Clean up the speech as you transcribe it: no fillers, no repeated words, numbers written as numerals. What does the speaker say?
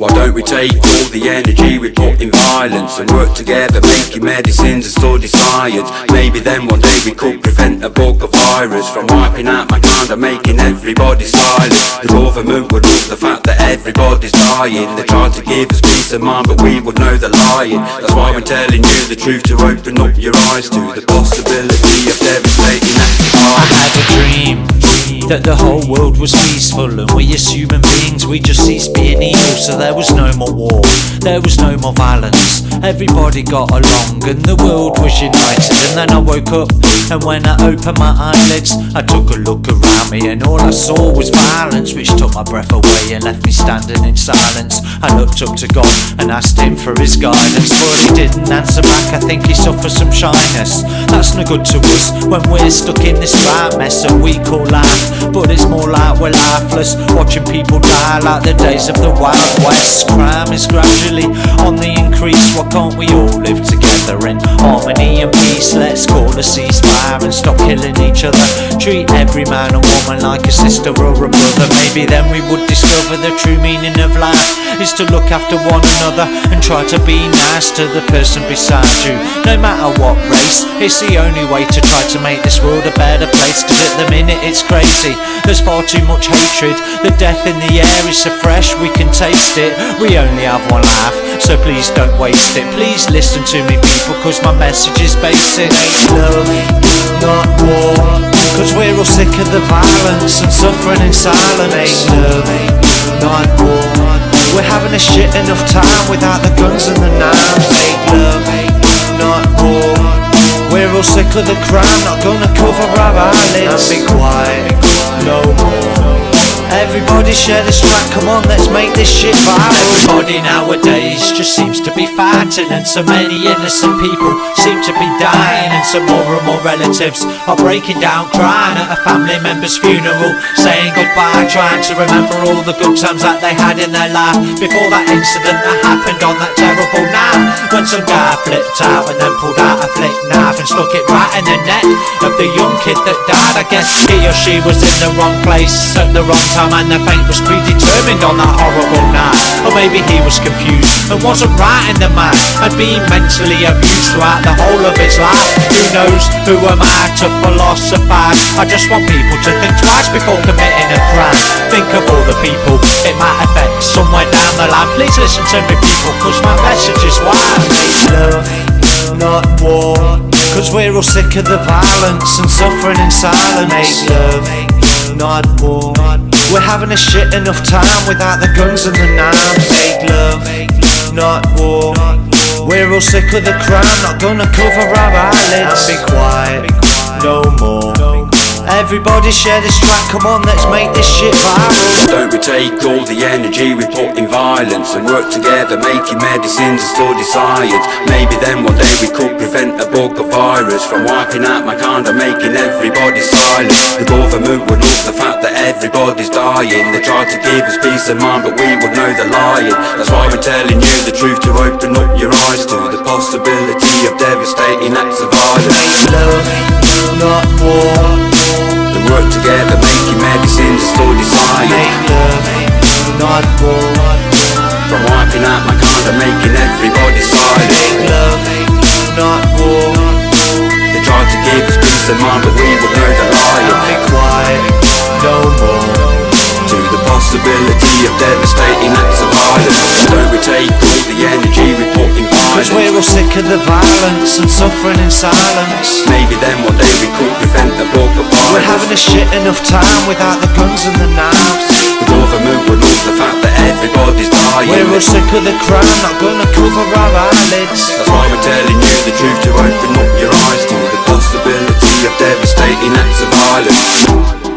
Why don't we take all the energy we put in violence and work together, making medicines and study science? Maybe then one day we could prevent a bug or virus from wiping out mankind and making everybody silent. The government would love the fact that everybody's dying. They try to give us peace of mind, but we would know they're lying. That's why I'm telling you the truth, to open up your eyes to the possibility of devastating acts of violence. I had a dream that the whole world was peaceful, and we as human beings, we just ceased being evil. So there was no more war, there was no more violence. Everybody got along and the world was united. And then I woke up, and when I opened my eyelids, I took a look around me, and all I saw was violence, which took my breath away and left me standing in silence. I looked up to God and asked him for his guidance, but he didn't answer back. I think he suffers some shyness. That's no good to us when we're stuck in this right mess that we call life. But it's more like we're lifeless, watching people die like the days of the Wild West. Crime is gradually on the increase. Why can't we all live together in harmony and peace? Let's call a ceasefire and stop killing each other. Treat every man and woman like a sister or a brother. Maybe then we would discover the true meaning of life is to look after one another and try to be nice to the person beside you, no matter what race. It's the only way to try to make this world a better place, cause at the minute it's crazy. There's far too much hatred. The death in the air is so fresh we can taste it. We only have one life, so please don't waste it. Please listen to me people, cause my message is basic. Love, not war, cause we're all sick of the violence and suffering in silence. Love, not war, we're having a shit enough time without the guns and the knives. Make love, not war, we're all sick of the crime, not gonna cover our eyelids. And be quiet, no more. Everybody share this track, come on, let's make this shit viral. Everybody nowadays just seems to be fighting, and so many innocent people seem to be dying. And so more and more relatives are breaking down, crying at a family member's funeral, saying goodbye, trying to remember all the good times that they had in their life before that incident that happened on that terrible night, when some guy flipped out and then pulled out a flick knife and stuck it right in the neck of the young kid that died. I guess he or she was in the wrong place at the wrong time, and their fate was predetermined on that horrible night. Or maybe he was confused and wasn't right in the mind, and being mentally abused throughout the whole of his life. Who knows, who am I to philosophize? I just want people to think twice before committing a crime. Think of all the people it might affect somewhere down the line. Please listen to me people, cause my message is wise. Make love, not war, cause we're all sick of the violence and suffering in silence. Make love, not war, we're having a shit enough time without the guns and the knives. Make love, not war, we're all sick of the crime, not gonna cover our eyelids. And be quiet, no more. Everybody share this track, come on, let's make this shit viral. Don't we take all the energy we put in violence and work together, making medicines and study science? Maybe then one day we could prevent a bug or virus from wiping out mankind and making everybody silent. The government would love the fact that everybody's dying. They try to give us peace of mind, but we would know they're lying. That's why we're telling you the truth, to open up your eyes to the possibility of devastating acts of violence. Make love, not war, work together, making medicines and study science. Make love, not war, from wiping out mankind and making everybody silent. Make love, not war, they try to give us peace of mind, but we would know they're lying. Be quiet, no more, to the possibility of devastating acts of violence. Don't we take all the energy we put in violence, cause we're all sick of the violence and suffering in silence. Maybe then one day we could prevent the bug of violence. We're having a shit enough time without the guns and the knives. The government would love the fact that everybody's dying. We're all sick of the crime, not gonna cover our eyelids. That's why we're telling you the truth, to open up your eyes to the possibility of devastating acts of violence.